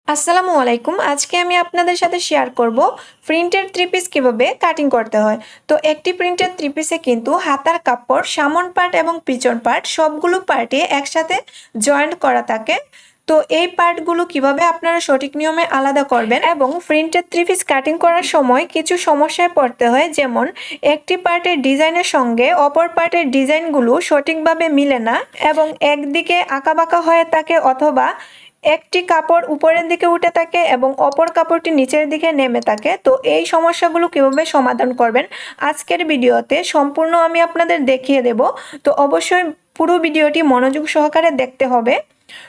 আসসালামু আলাইকুম। আজকে আমি আপনাদের সাথে শেয়ার করব প্রিন্টের থ্রি পিস কীভাবে কাটিং করতে হয়। তো একটি প্রিন্টের থ্রি পিসে কিন্তু হাতার কাপড়, সামন পার্ট এবং পিছন পার্ট সবগুলো পার্টে একসাথে জয়েন্ট করা থাকে। তো এই পার্টগুলো কিভাবে আপনারা সঠিক নিয়মে আলাদা করবেন এবং প্রিন্টের থ্রি পিস কাটিং করার সময় কিছু সমস্যায় পড়তে হয়, যেমন একটি পার্টের ডিজাইনের সঙ্গে অপর পার্টের ডিজাইনগুলো সঠিকভাবে মিলে না এবং একদিকে আঁকাবাঁকা হয়ে থাকে, অথবা একটি কাপড় উপরের দিকে উঠে থাকে এবং অপর কাপড়টি নিচের দিকে নেমে থাকে। তো এই সমস্যাগুলো কিভাবে সমাধান করবেন আজকের ভিডিওতে সম্পূর্ণ আমি আপনাদের দেখিয়ে দেব। তো অবশ্যই পুরো ভিডিওটি মনোযোগ সহকারে দেখতে হবে।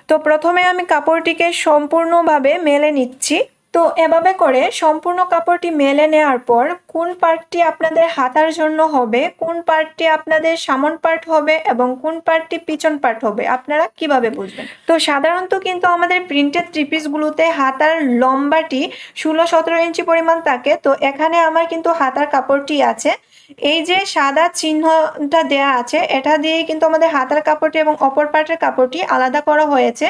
তো প্রথমে আমি কাপড়টিকে সম্পূর্ণভাবে মেলে নিচ্ছি। তো এভাবে করে সম্পূর্ণ কাপড়টি মেলে নেওয়ার পর কোন পার্টটি আপনাদের হাতার জন্য হবে, কোন পার্টটি আপনাদের সামন পার্ট হবে এবং কোন পার্টটি পিছন পার্ট হবে আপনারা কিভাবে বুঝবেন। তো সাধারণত কিন্তু আমাদের প্রিন্টেড থ্রি পিসগুলোতে হাতার লম্বাটি 16-17 ইঞ্চি পরিমাণ থাকে। তো এখানে আমার কিন্তু হাতার কাপড়টি আছে, এই যে সাদা চিহ্নটা দেয়া আছে এটা দিয়েই কিন্তু আমাদের হাতার কাপড়টি এবং অপর পার্টের কাপড়টি আলাদা করা হয়েছে।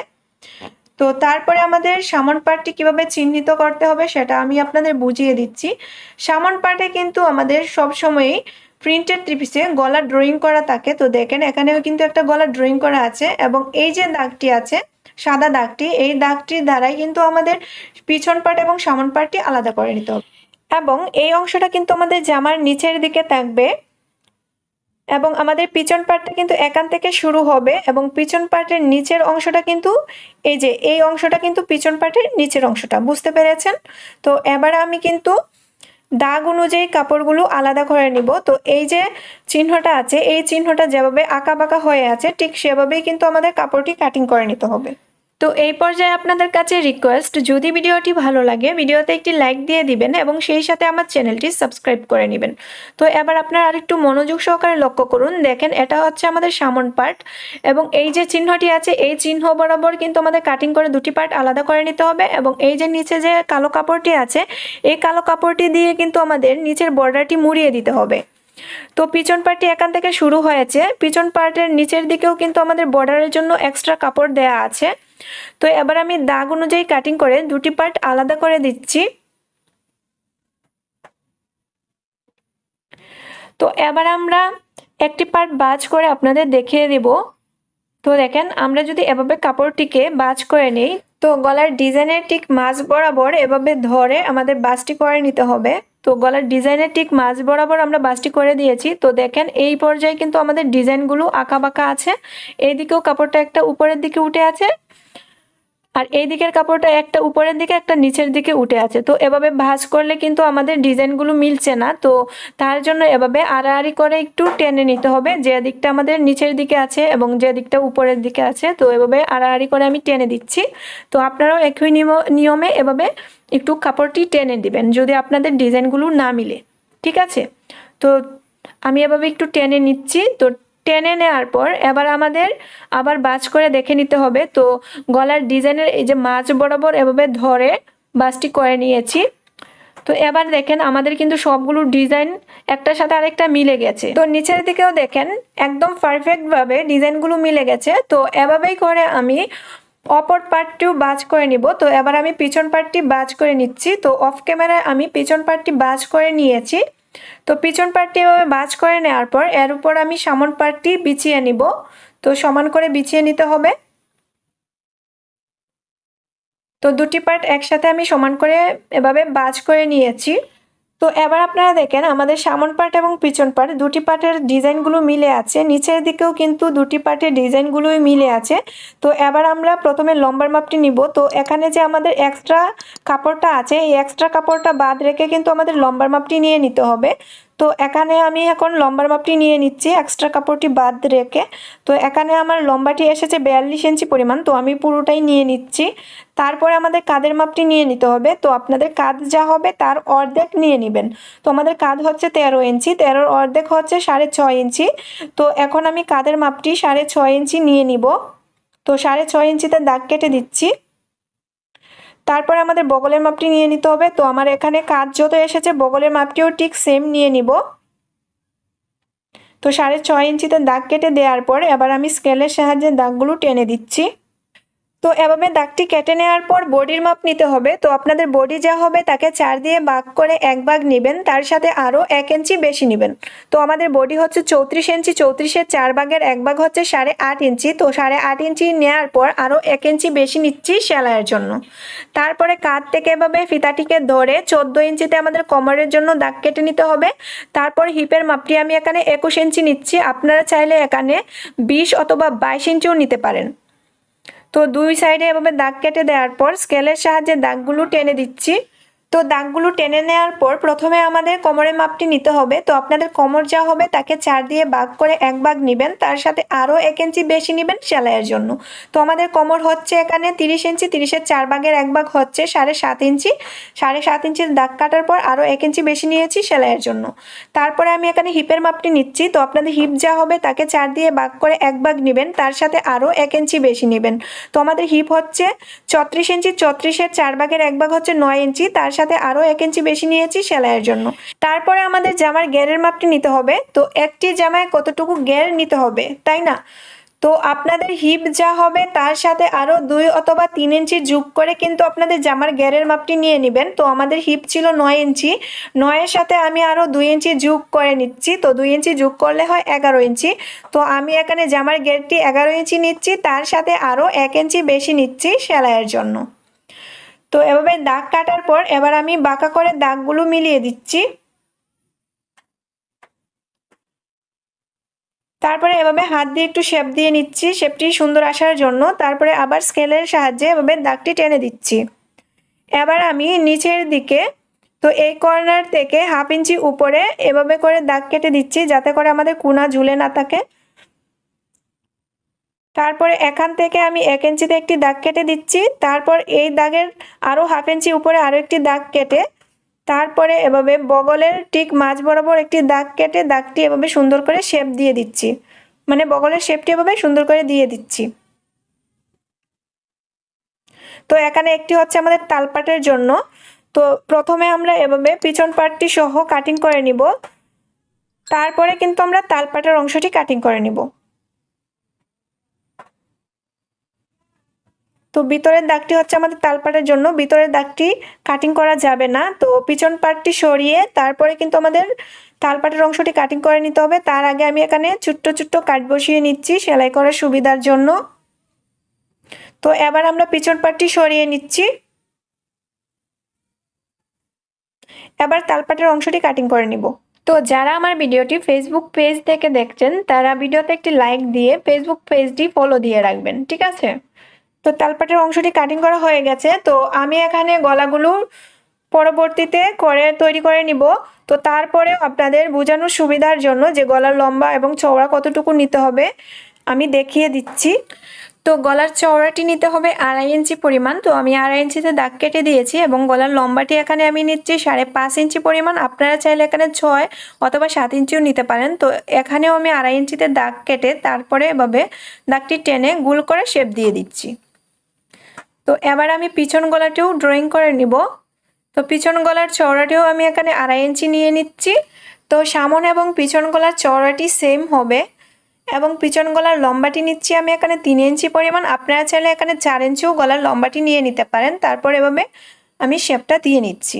তো তারপরে আমাদের সামন পার্টটি কিভাবে চিহ্নিত করতে হবে সেটা আমি আপনাদের বুঝিয়ে দিচ্ছি। সামন পার্টে কিন্তু আমাদের সবসময়ই প্রিন্টেড থ্রি পিসে গলা ড্রয়িং করা থাকে। তো দেখেন এখানেও কিন্তু একটা গলা ড্রয়িং করা আছে এবং এই যে দাগটি আছে সাদা দাগটি, এই দাগটির দ্বারাই কিন্তু আমাদের পিছন পার্ট এবং সামন পার্টটি আলাদা করে নিতে হবে। এবং এই অংশটা কিন্তু আমাদের জামার নিচের দিকে থাকবে এবং আমাদের পিছন পার্টটা কিন্তু এখান থেকে শুরু হবে এবং পিছন পার্টের নিচের অংশটা কিন্তু এই অংশটা কিন্তু পিছন পার্টের নিচের অংশটা, বুঝতে পেরেছেন? তো এবার আমি কিন্তু দাগ অনুযায়ী কাপড়গুলো আলাদা করে নিব। তো এই যে চিহ্নটা আছে এই চিহ্নটা যেভাবে আঁকা বাঁকা হয়ে আছে ঠিক সেভাবেই কিন্তু আমাদের কাপড়টি কাটিং করে নিতে হবে। তো এই পর্যায়ে আপনাদের কাছে রিকোয়েস্ট, যদি ভিডিওটি ভালো লাগে ভিডিওতে একটি লাইক দিয়ে দিবেন এবং সেই সাথে আমার চ্যানেলটি সাবস্ক্রাইব করে নেবেন। তো এবার আপনারা আরেকটু মনোযোগ সহকারে লক্ষ্য করুন। দেখেন এটা হচ্ছে আমাদের সামন পার্ট এবং এই যে চিহ্নটি আছে এই চিহ্ন বরাবর কিন্তু আমাদের কাটিং করে দুটি পার্ট আলাদা করে নিতে হবে এবং এই যে নিচে যে কালো কাপড়টি আছে এই কালো কাপড়টি দিয়ে কিন্তু আমাদের নিচের বর্ডারটি মুড়িয়ে দিতে হবে। তো পিছন পার্টটি এখান থেকে শুরু হয়েছে, পিছন পার্টের নিচের দিকেও কিন্তু আমাদের বর্ডারের জন্য এক্সট্রা কাপড় দেয়া আছে। তো এবার আমি দাগ অনুযায়ী কাটিং করে দুটি পার্ট আলাদা করে দিচ্ছি। তো এবার আমরা একটি পার্ট ভাঁজ করে আপনাদের দেখিয়ে দেব। তো দেখেন আমরা যদি এভাবে কাপড়টিকে ভাঁজ করে নিই তো গলার ডিজাইনের ঠিক মাঝ বরাবর এভাবে ধরে আমাদের ভাঁজটি করে নিতে হবে। তো গলার ডিজাইনের ঠিক মাঝ বরাবর আমরা ভাঁজটি করে দিয়েছি। তো দেখেন এই পর্যায়ে কিন্তু আমাদের ডিজাইনগুলো আঁকা বাঁকা আছে, এইদিকেও কাপড়টা একটা উপরের দিকে উঠে আছে আর এই দিকের কাপড়টা একটা উপরের দিকে একটা নিচের দিকে উঠে আছে। তো এভাবে ভাঁজ করলে কিন্তু আমাদের ডিজাইনগুলো মিলছে না, তো তার জন্য এভাবে আড়াআড়ি করে একটু টেনে নিতে হবে যে দিকটা আমাদের নিচের দিকে আছে এবং যে দিকটা উপরের দিকে আছে। তো এভাবে আড়াআড়ি করে আমি টেনে দিচ্ছি। তো আপনারাও একই নিয়মে এভাবে একটু কাপড়টি টেনে দিবেন যদি আপনাদের ডিজাইনগুলো না মিলে, ঠিক আছে? তো আমি এভাবে একটু টেনে নিচ্ছি। তো টেনে নেওয়ার পর এবার আমাদের আবার ভাঁজ করে দেখে নিতে হবে। তো গলার ডিজাইনের এই যে মাঝ বরাবর এভাবে ধরে ভাঁজটি করে নিয়েছি। তো এবার দেখেন আমাদের কিন্তু সবগুলো ডিজাইন একটার সাথে আরেকটা মিলে গেছে। তো নিচের দিকেও দেখেন একদম পারফেক্টভাবে ডিজাইনগুলো মিলে গেছে। তো এভাবেই করে আমি অপর পার্টটিও ভাঁজ করে নিব। তো এবার আমি পিছন পার্টটি ভাঁজ করে নিচ্ছি। তো অফ ক্যামেরায় আমি পিছন পার্টটি ভাঁজ করে নিয়েছি। তো পিছন পার্টটি এভাবে ভাঁজ করে নেওয়ার পর এর উপর আমি সামন পার্টটি বিছিয়ে নিব। তো সমান করে বিছিয়ে নিতে হবে। তো দুটি পার্ট একসাথে আমি সমান করে এভাবে ভাঁজ করে নিয়েছি। তো এবার আপনারা দেখেন আমাদের সামন পার্ট এবং পিছন পার্ট দুটি পার্টের ডিজাইনগুলো মিলে আছে, নিচের দিকেও কিন্তু দুটি পার্টের ডিজাইনগুলোই মিলে আছে। তো এবার আমরা প্রথমে লম্বার মাপটি নিব। তো এখানে যে আমাদের এক্সট্রা কাপড়টা আছে এই এক্সট্রা কাপড়টা বাদ রেখে কিন্তু আমাদের লম্বার মাপটি নিয়ে নিতে হবে। তো এখানে আমি এখন লম্বার মাপটি নিয়ে নিচ্ছি এক্সট্রা কাপড়টি বাদ রেখে। তো এখানে আমার লম্বাটি এসেছে 42 ইঞ্চি পরিমাণ, তো আমি পুরোটাই নিয়ে নিচ্ছি। তারপরে আমাদের কাঁধের মাপটি নিয়ে নিতে হবে। তো আপনাদের কাঁধ যা হবে তার অর্ধেক নিয়ে নেবেন। তো আমাদের কাঁধ হচ্ছে 13 ইঞ্চি, 13-র অর্ধেক হচ্ছে 6.5 ইঞ্চি। তো এখন আমি কাঁধের মাপটি 6.5 ইঞ্চি নিয়ে নিব। তো 6.5 ইঞ্চিতে দাগ কেটে দিচ্ছি। তারপরে আমাদের বগলের মাপটি নিয়ে নিতে হবে। তো আমার এখানে কাঁধ যত এসেছে বগলের মাপটিও ঠিক সেম নিয়ে নিব। তো 6.5 ইঞ্চিতে দাগ কেটে দেওয়ার পর এবার আমি স্কেলের সাহায্যে দাগগুলো টেনে দিচ্ছি। তো এভাবে দাগটি কেটে নেওয়ার পর বডির মাপ নিতে হবে। তো আপনাদের বডি যা হবে তাকে 4 দিয়ে ভাগ করে 1 ভাগ নেবেন, তার সাথে আরও 1 ইঞ্চি বেশি নেবেন। তো আমাদের বডি হচ্ছে 34 ইঞ্চি, 34-এর 4 ভাগের 1 ভাগ হচ্ছে 8.5 ইঞ্চি। তো 8.5 ইঞ্চি নেওয়ার পর আরও 1 ইঞ্চি বেশি নিচ্ছি সেলাইয়ের জন্য। তারপরে কাঁধ থেকে এভাবে ফিতাটিকে ধরে 14 ইঞ্চিতে আমাদের কোমরের জন্য দাগ কেটে নিতে হবে। তারপর হিপের মাপটি আমি এখানে 21 ইঞ্চি নিচ্ছি, আপনারা চাইলে এখানে 20 অথবা 22 ইঞ্চিও নিতে পারেন। তো দুই সাইডে এভাবে দাগ কেটে দেওয়ার পর স্কেলের সাহায্যে দাগগুলো টেনে দিচ্ছি। তো দাগগুলো টেনে নেওয়ার পর প্রথমে আমাদের কোমরের মাপটি নিতে হবে। তো আপনাদের কোমর যা হবে তাকে 4 দিয়ে ভাগ করে 1 ভাগ নেবেন, তার সাথে আরও 1 ইঞ্চি বেশি নেবেন সেলাইয়ের জন্য। তো আমাদের কোমর হচ্ছে এখানে 30 ইঞ্চি, 30-এর 4 ভাগের 1 ভাগ হচ্ছে 7.5 ইঞ্চি। 7.5 ইঞ্চির দাগ কাটার পর আরও 1 ইঞ্চি বেশি নিয়েছি সেলাইয়ের জন্য। তারপরে আমি এখানে হিপের মাপটি নিচ্ছি। তো আপনাদের হিপ যা হবে তাকে 4 দিয়ে ভাগ করে 1 ভাগ নেবেন, তার সাথে আরও 1 ইঞ্চি বেশি নেবেন। তো আমাদের হিপ হচ্ছে 34 ইঞ্চি, 34-এর 4 ভাগের 1 ভাগ হচ্ছে 9 ইঞ্চি, তার সাথে আরও 1 ইঞ্চি বেশি নিয়েছি সেলাইয়ের জন্য। তারপরে আমাদের জামার ঘেরের মাপটি নিতে হবে। তো একটি জামায় কতটুকু ঘের নিতে হবে, তাই না? তো আপনাদের হিপ যা হবে তার সাথে আরও 2 অথবা 3 ইঞ্চি যোগ করে কিন্তু আপনাদের জামার ঘেরের মাপটি নিয়ে নেবেন। তো আমাদের হিপ ছিল 9 ইঞ্চি, 9-এর সাথে আমি আরও 2 ইঞ্চি যোগ করে নিচ্ছি। তো 2 ইঞ্চি যোগ করলে হয় 11 ইঞ্চি। তো আমি এখানে জামার ঘেরটি 11 ইঞ্চি নিচ্ছি, তার সাথে আরও 1 ইঞ্চি বেশি নিচ্ছি সেলাইয়ের জন্য। তো এভাবে দাগ কাটার পর এবার আমি বাঁকা করে দাগগুলো মিলিয়ে দিচ্ছি। তারপরে এভাবে হাত দিয়ে একটু শেপ দিয়ে নিচ্ছি, শেপটি সুন্দর আসার জন্য। তারপরে আবার স্কেলের সাহায্যে এভাবে দাগটি টেনে দিচ্ছি। এবার আমি নিচের দিকে, তো এই কর্নার থেকে 1/2 ইঞ্চি উপরে এভাবে করে দাগ কেটে দিচ্ছি, যাতে করে আমাদের কোনা ঝুলে না থাকে। তারপরে এখান থেকে আমি 1 ইঞ্চিতে একটি দাগ কেটে দিচ্ছি। তারপর এই দাগের আরও 1/2 ইঞ্চি উপরে আরও একটি দাগ কেটে তারপরে এভাবে বগলের ঠিক মাঝ বরাবর একটি দাগ কেটে দাগটি এভাবে সুন্দর করে শেপ দিয়ে দিচ্ছি, মানে বগলের শেপটি এভাবে সুন্দর করে দিয়ে দিচ্ছি। তো এখানে একটি হচ্ছে আমাদের তালপাটের জন্য। তো প্রথমে আমরা এভাবে পিছন পাটটি সহ কাটিং করে নিব, তারপরে কিন্তু আমরা তালপাটের অংশটি কাটিং করে নিব। তো ভিতরের দাগটি হচ্ছে আমাদের তালপাটের জন্য, ভিতরের দাগটি কাটিং করা যাবে না। তো পিছন পাটটি সরিয়ে তারপরে কিন্তু আমাদের তালপাটের অংশটি কাটিং করে নিতে হবে। তার আগে আমি এখানে ছোট্ট ছোট্ট কাট বসিয়ে নিচ্ছি সেলাই করার সুবিধার জন্য। তো এবার আমরা পিছন পাটটি সরিয়ে নিচ্ছি। এবার তালপাটের অংশটি কাটিং করে নিব। তো যারা আমার ভিডিওটি ফেসবুক পেজ থেকে দেখছেন তারা ভিডিওতে একটি লাইক দিয়ে ফেসবুক পেজটি ফলো দিয়ে রাখবেন, ঠিক আছে? তো তালপাটের অংশটি কাটিং করা হয়ে গেছে। তো আমি এখানে গলাগুলো পরবর্তীতে তৈরি করে নিব। তো তারপরে আপনাদের বোঝানোর সুবিধার জন্য যে গলার লম্বা এবং চওড়া কতটুকু নিতে হবে আমি দেখিয়ে দিচ্ছি। তো গলার চওড়াটি নিতে হবে 2.5 ইঞ্চি পরিমাণ। তো আমি 2.5 ইঞ্চিতে দাগ কেটে দিয়েছি এবং গলার লম্বাটি এখানে আমি নিচ্ছি 5.5 ইঞ্চি পরিমাণ। আপনারা চাইলে এখানে 6 অথবা 7 ইঞ্চিও নিতে পারেন। তো এখানেও আমি 2.5 ইঞ্চিতে দাগ কেটে তারপরে এভাবে দাগটি টেনে গোল করে শেপ দিয়ে দিচ্ছি। তো এবার আমি পিছন গলাটিও ড্রয়িং করে নিব। তো পিছন গলার চওড়াটিও আমি এখানে 2.5 ইঞ্চি নিয়ে নিচ্ছি। তো সামনে এবং পিছন গলার চওড়াটি সেম হবে এবং পিছন গলার লম্বাটি নিচ্ছি আমি এখানে 3 ইঞ্চি পরিমাণ। আপনারা চাইলে এখানে 4 ইঞ্চিও গলার লম্বাটি নিয়ে নিতে পারেন। তারপর এভাবে আমি শেপটা দিয়ে নিচ্ছি।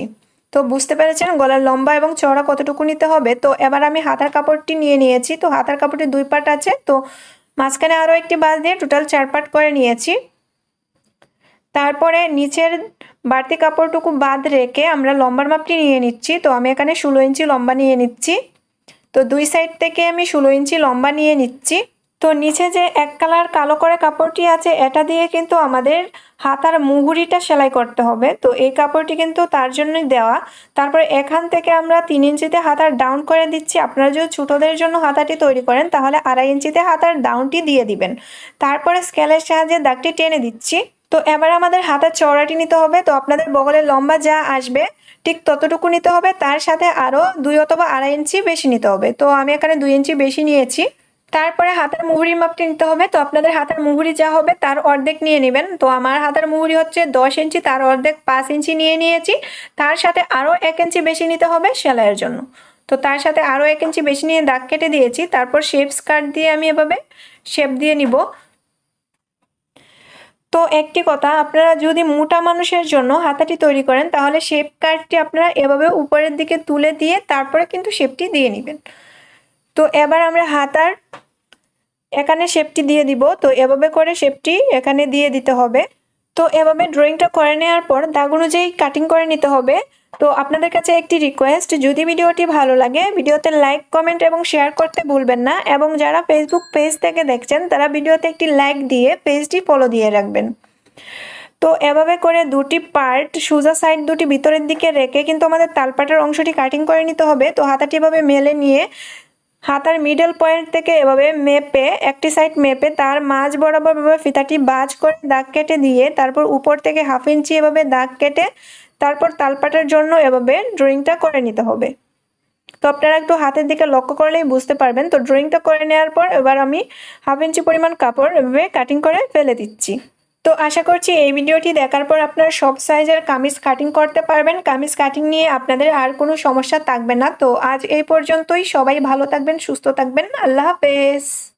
তো বুঝতে পেরেছেন গলার লম্বা এবং চওড়া কতটুকু নিতে হবে। তো এবার আমি হাতার কাপড়টি নিয়ে নিয়েছি। তো হাতার কাপড়টি 2 পার্ট আছে, তো মাঝখানে আরও একটি বাঁশ দিয়ে টোটাল 4 পার্ট করে নিয়েছি। তারপরে নিচের বাড়তি কাপড়টুকু বাদ রেখে আমরা লম্বার মাপটি নিয়ে নিচ্ছি। তো আমি এখানে 16 ইঞ্চি লম্বা নিয়ে নিচ্ছি। তো দুই সাইড থেকে আমি 16 ইঞ্চি লম্বা নিয়ে নিচ্ছি। তো নিচে যে এক কালার কালো করে কাপড়টি আছে এটা দিয়ে কিন্তু আমাদের হাতার মুহুরিটা সেলাই করতে হবে। তো এই কাপড়টি কিন্তু তার জন্যই দেওয়া। তারপরে এখান থেকে আমরা 3 ইঞ্চিতে হাতার ডাউন করে দিচ্ছি। আপনারা যদি ছোটদের জন্য হাতাটি তৈরি করেন তাহলে 2.5 ইঞ্চিতে হাতার ডাউনটি দিয়ে দিবেন। তারপরে স্কেলের সাহায্যে দাগটি টেনে দিচ্ছি। তো এবার আমাদের হাতার চওড়াটি নিতে হবে। তো আপনাদের বগলের লম্বা যা আসবে ঠিক ততটুকু নিতে হবে, তার সাথে আরও 2 অথবা 2.5 ইঞ্চি বেশি নিতে হবে। তো আমি এখানে 2 ইঞ্চি বেশি নিয়েছি। তারপরে হাতার মুহুরির মাপটি নিতে হবে। তো আপনাদের হাতার মুহুরি যা হবে তার অর্ধেক নিয়ে নেবেন। তো আমার হাতার মুহুরি হচ্ছে 10 ইঞ্চি, তার অর্ধেক 5 ইঞ্চি নিয়ে নিয়েছি। তার সাথে আরও 1 ইঞ্চি বেশি নিতে হবে সেলাইয়ের জন্য। তো তার সাথে আরও 1 ইঞ্চি বেশি নিয়ে দাগ কেটে দিয়েছি। তারপর শেপ স্কার্ট দিয়ে আমি এভাবে শেপ দিয়ে নিব। তো একটি কথা, আপনারা যদি মোটা মানুষের জন্য হাতাটি তৈরি করেন তাহলে শেপ কার্ডটি আপনারা এভাবে উপরের দিকে তুলে দিয়ে তারপরে কিন্তু শেপটি দিয়ে নেবেন। তো এবার আমরা হাতার এখানে শেপটি দিয়ে দিব। তো এভাবে করে শেপটি এখানে দিয়ে দিতে হবে। তো এভাবে ড্রয়িংটা করে নেওয়ার পর দাগ অনুযায়ী কাটিং করে নিতে হবে। তো আপনাদের কাছে একটি রিকোয়েস্ট, যদি ভিডিওটি ভালো লাগে ভিডিওতে লাইক, কমেন্ট এবং শেয়ার করতে ভুলবেন না, এবং যারা ফেসবুক পেজ থেকে দেখছেন তারা ভিডিওতে একটি লাইক দিয়ে পেজটি ফলো দিয়ে রাখবেন। তো এভাবে করে দুটি পার্ট সোজা সাইড দুটি ভিতরের দিকে রেখে কিন্তু আমাদের তালপাটের অংশটি কাটিং করে নিতে হবে। তো হাতাটি এভাবে মেলে নিয়ে হাতার মিডল পয়েন্ট থেকে এভাবে মেপে একটি সাইড মেপে তার মাঝ বরাবর ফিতাটি বাজ করে দাগ কেটে দিয়ে তারপর উপর থেকে 1/2 ইঞ্চি এভাবে দাগ কেটে তারপর তালপাটের জন্য এভাবে ড্রয়িংটা করে নিতে হবে। তো আপনারা একটু হাতের দিকে লক্ষ্য করলেই বুঝতে পারবেন। তো ড্রয়িংটা করে নেওয়ার পর এবার আমি 1/2 ইঞ্চি পরিমাণ কাপড় এভাবে কাটিং করে ফেলে দিচ্ছি। তো আশা করছি এই ভিডিওটি দেখার পর আপনারা সব সাইজের কামিজ কাটিং করতে পারবেন। কামিজ কাটিং নিয়ে আপনাদের আর কোনো সমস্যা থাকবে না। তো আজ এই পর্যন্তই। সবাই ভালো থাকবেন, সুস্থ থাকবেন। আল্লাহ হাফেজ।